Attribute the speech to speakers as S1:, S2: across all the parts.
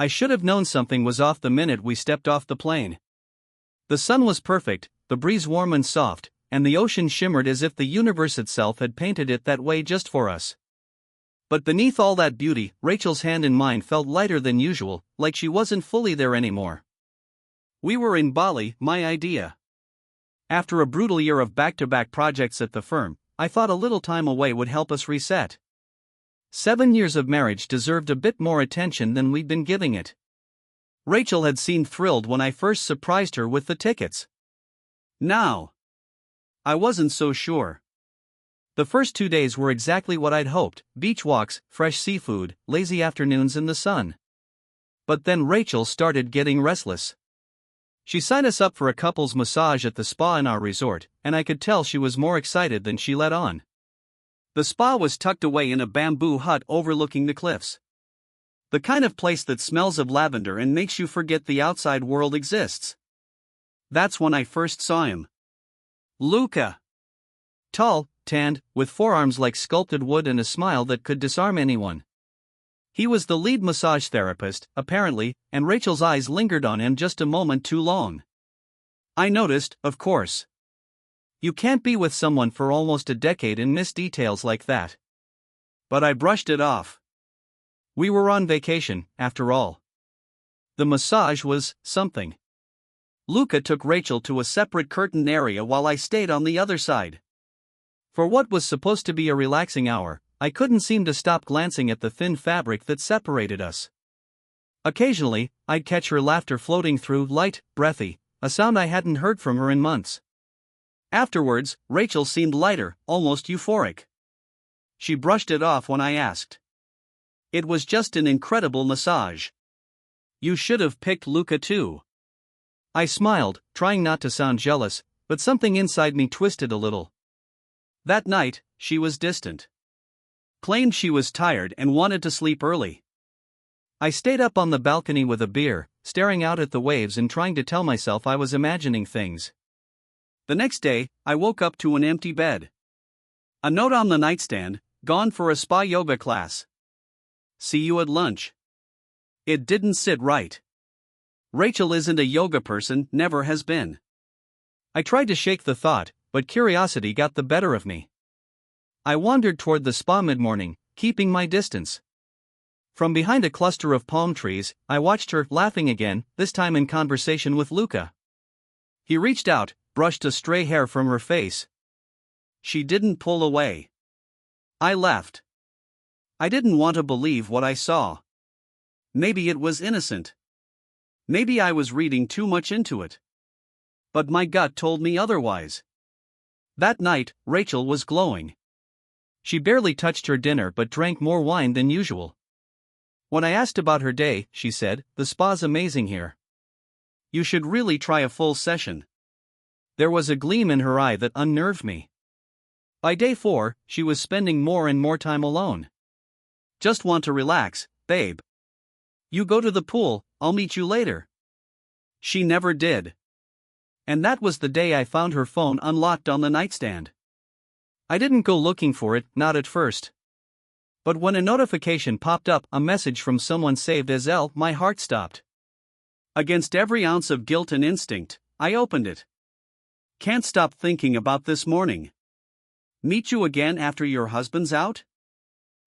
S1: I should have known something was off the minute we stepped off the plane. The sun was perfect, the breeze warm and soft, and the ocean shimmered as if the universe itself had painted it that way just for us. But beneath all that beauty, Rachel's hand in mine felt lighter than usual, like she wasn't fully there anymore. We were in Bali, my idea. After a brutal year of back-to-back projects at the firm, I thought a little time away would help us reset. 7 years of marriage deserved a bit more attention than we'd been giving it. Rachel had seemed thrilled when I first surprised her with the tickets. Now, I wasn't so sure. The first 2 days were exactly what I'd hoped: beach walks, fresh seafood, lazy afternoons in the sun. But then Rachel started getting restless. She signed us up for a couple's massage at the spa in our resort, and I could tell she was more excited than she let on. The spa was tucked away in a bamboo hut overlooking the cliffs. The kind of place that smells of lavender and makes you forget the outside world exists. That's when I first saw him. Luca. Tall, tanned, with forearms like sculpted wood and a smile that could disarm anyone. He was the lead massage therapist, apparently, and Rachel's eyes lingered on him just a moment too long. I noticed, of course. You can't be with someone for almost a decade and miss details like that. But I brushed it off. We were on vacation, after all. The massage was something. Luca took Rachel to a separate curtained area while I stayed on the other side. For what was supposed to be a relaxing hour, I couldn't seem to stop glancing at the thin fabric that separated us. Occasionally, I'd catch her laughter floating through, light, breathy, a sound I hadn't heard from her in months. Afterwards, Rachel seemed lighter, almost euphoric. She brushed it off when I asked. It was just an incredible massage. You should have picked Luca too. I smiled, trying not to sound jealous, but something inside me twisted a little. That night, she was distant. Claimed she was tired and wanted to sleep early. I stayed up on the balcony with a beer, staring out at the waves and trying to tell myself I was imagining things. The next day, I woke up to an empty bed. A note on the nightstand: gone for a spa yoga class. See you at lunch. It didn't sit right. Rachel isn't a yoga person, never has been. I tried to shake the thought, but curiosity got the better of me. I wandered toward the spa mid-morning, keeping my distance. From behind a cluster of palm trees, I watched her, laughing again, this time in conversation with Luca. He reached out, brushed a stray hair from her face. She didn't pull away. I laughed. I didn't want to believe what I saw. Maybe it was innocent. Maybe I was reading too much into it. But my gut told me otherwise. That night, Rachel was glowing. She barely touched her dinner but drank more wine than usual. When I asked about her day, she said, "The spa's amazing here. You should really try a full session." There was a gleam in her eye that unnerved me. By day 4, she was spending more and more time alone. "Just want to relax, babe. You go to the pool, I'll meet you later." She never did. And that was the day I found her phone unlocked on the nightstand. I didn't go looking for it, not at first. But when a notification popped up, a message from someone saved as L, my heart stopped. Against every ounce of guilt and instinct, I opened it. "Can't stop thinking about this morning. Meet you again after your husband's out?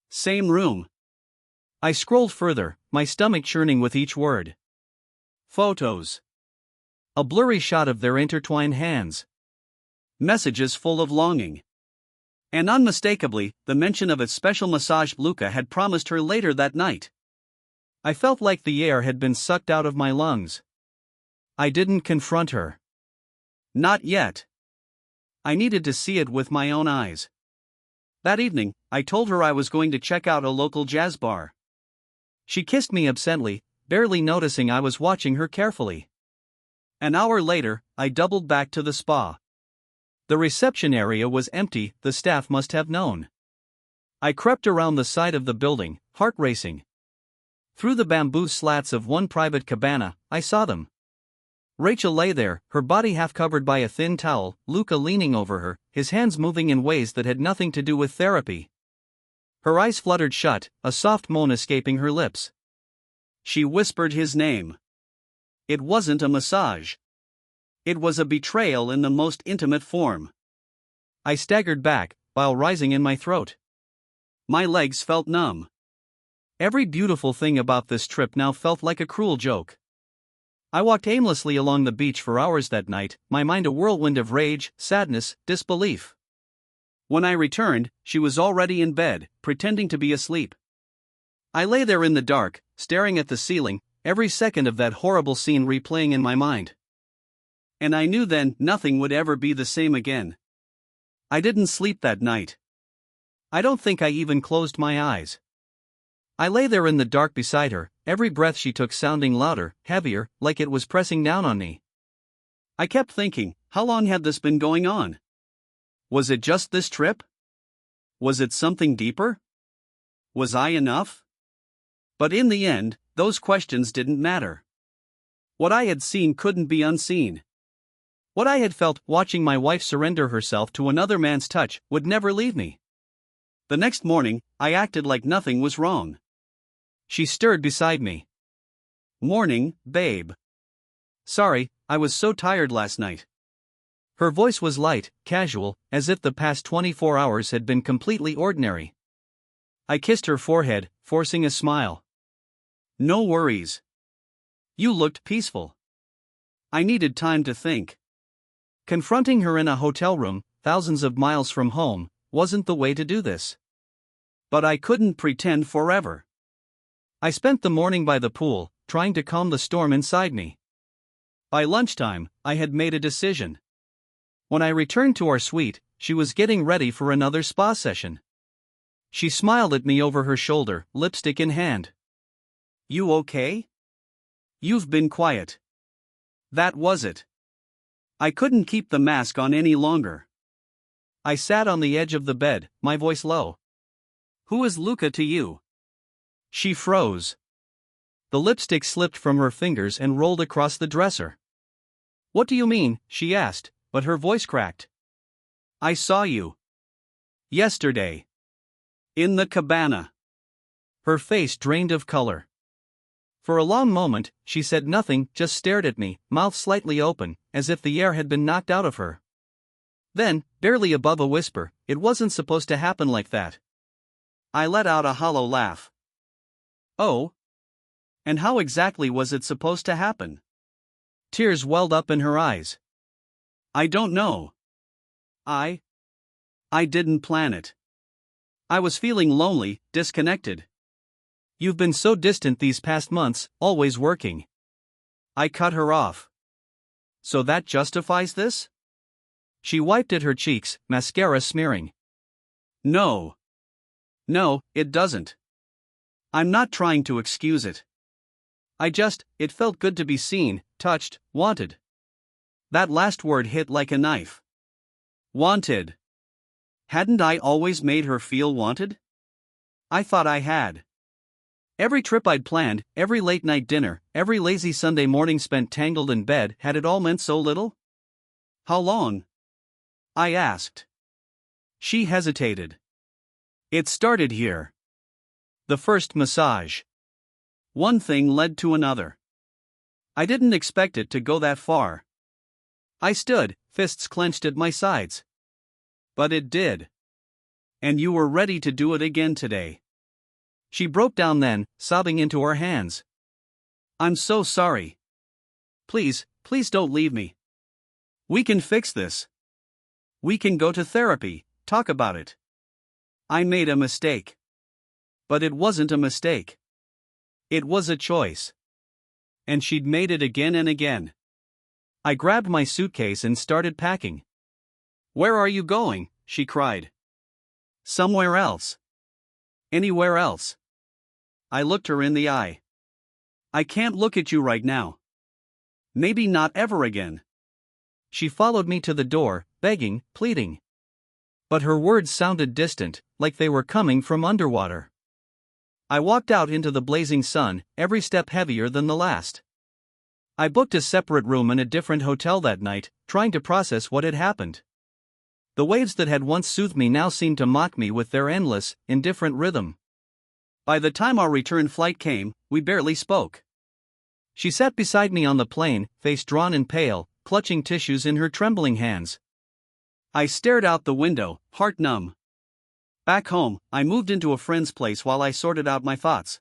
S1: Same room." I scrolled further, my stomach churning with each word. Photos. A blurry shot of their intertwined hands. Messages full of longing. And unmistakably, the mention of a special massage Luca had promised her later that night. I felt like the air had been sucked out of my lungs. I didn't confront her. Not yet. I needed to see it with my own eyes. That evening, I told her I was going to check out a local jazz bar. She kissed me absently, barely noticing I was watching her carefully. An hour later, I doubled back to the spa. The reception area was empty, the staff must have known. I crept around the side of the building, heart racing. Through the bamboo slats of one private cabana, I saw them. Rachel lay there, her body half covered by a thin towel, Luca leaning over her, his hands moving in ways that had nothing to do with therapy. Her eyes fluttered shut, a soft moan escaping her lips. She whispered his name. It wasn't a massage. It was a betrayal in the most intimate form. I staggered back, bile rising in my throat. My legs felt numb. Every beautiful thing about this trip now felt like a cruel joke. I walked aimlessly along the beach for hours that night, my mind a whirlwind of rage, sadness, disbelief. When I returned, she was already in bed, pretending to be asleep. I lay there in the dark, staring at the ceiling, every second of that horrible scene replaying in my mind. And I knew then nothing would ever be the same again. I didn't sleep that night. I don't think I even closed my eyes. I lay there in the dark beside her, every breath she took sounding louder, heavier, like it was pressing down on me. I kept thinking, how long had this been going on? Was it just this trip? Was it something deeper? Was I enough? But in the end, those questions didn't matter. What I had seen couldn't be unseen. What I had felt watching my wife surrender herself to another man's touch would never leave me. The next morning, I acted like nothing was wrong. She stirred beside me. "Morning, babe. Sorry, I was so tired last night." Her voice was light, casual, as if the past 24 hours had been completely ordinary. I kissed her forehead, forcing a smile. "No worries. You looked peaceful." I needed time to think. Confronting her in a hotel room, thousands of miles from home, wasn't the way to do this. But I couldn't pretend forever. I spent the morning by the pool, trying to calm the storm inside me. By lunchtime, I had made a decision. When I returned to our suite, she was getting ready for another spa session. She smiled at me over her shoulder, lipstick in hand. "You okay? You've been quiet." That was it. I couldn't keep the mask on any longer. I sat on the edge of the bed, my voice low. "Who is Luca to you?" She froze. The lipstick slipped from her fingers and rolled across the dresser. "What do you mean?" she asked, but her voice cracked. "I saw you. Yesterday. In the cabana." Her face drained of color. For a long moment, she said nothing, just stared at me, mouth slightly open, as if the air had been knocked out of her. Then, barely above a whisper, "It wasn't supposed to happen like that." I let out a hollow laugh. "Oh? And how exactly was it supposed to happen?" Tears welled up in her eyes. "I don't know. I didn't plan it. I was feeling lonely, disconnected. You've been so distant these past months, always working." I cut her off. "So that justifies this?" She wiped at her cheeks, mascara smearing. No, it doesn't. I'm not trying to excuse it. It felt good to be seen, touched, wanted." That last word hit like a knife. Wanted. Hadn't I always made her feel wanted? I thought I had. Every trip I'd planned, every late-night dinner, every lazy Sunday morning spent tangled in bed, had it all meant so little? "How long?" I asked. She hesitated. "It started here. The first massage." One thing led to another. I didn't expect it to go that far. I stood, fists clenched at my sides. But it did. "And you were ready to do it again today." She broke down then, sobbing into her hands. "I'm so sorry. Please don't leave me. We can fix this. We can go to therapy, talk about it. I made a mistake." But it wasn't a mistake. It was a choice. And she'd made it again and again. I grabbed my suitcase and started packing. "Where are you going?" she cried. "Somewhere else. Anywhere else." I looked her in the eye. "I can't look at you right now. Maybe not ever again." She followed me to the door, begging, pleading. But her words sounded distant, like they were coming from underwater. I walked out into the blazing sun, every step heavier than the last. I booked a separate room in a different hotel that night, trying to process what had happened. The waves that had once soothed me now seemed to mock me with their endless, indifferent rhythm. By the time our return flight came, we barely spoke. She sat beside me on the plane, face drawn and pale, clutching tissues in her trembling hands. I stared out the window, heart numb. Back home, I moved into a friend's place while I sorted out my thoughts.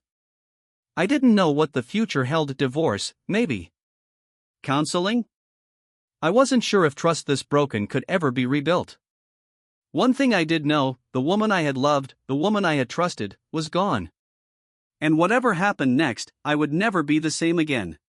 S1: I didn't know what the future held. Divorce, maybe. Counseling? I wasn't sure if trust this broken could ever be rebuilt. One thing I did know, the woman I had loved, the woman I had trusted, was gone. And whatever happened next, I would never be the same again.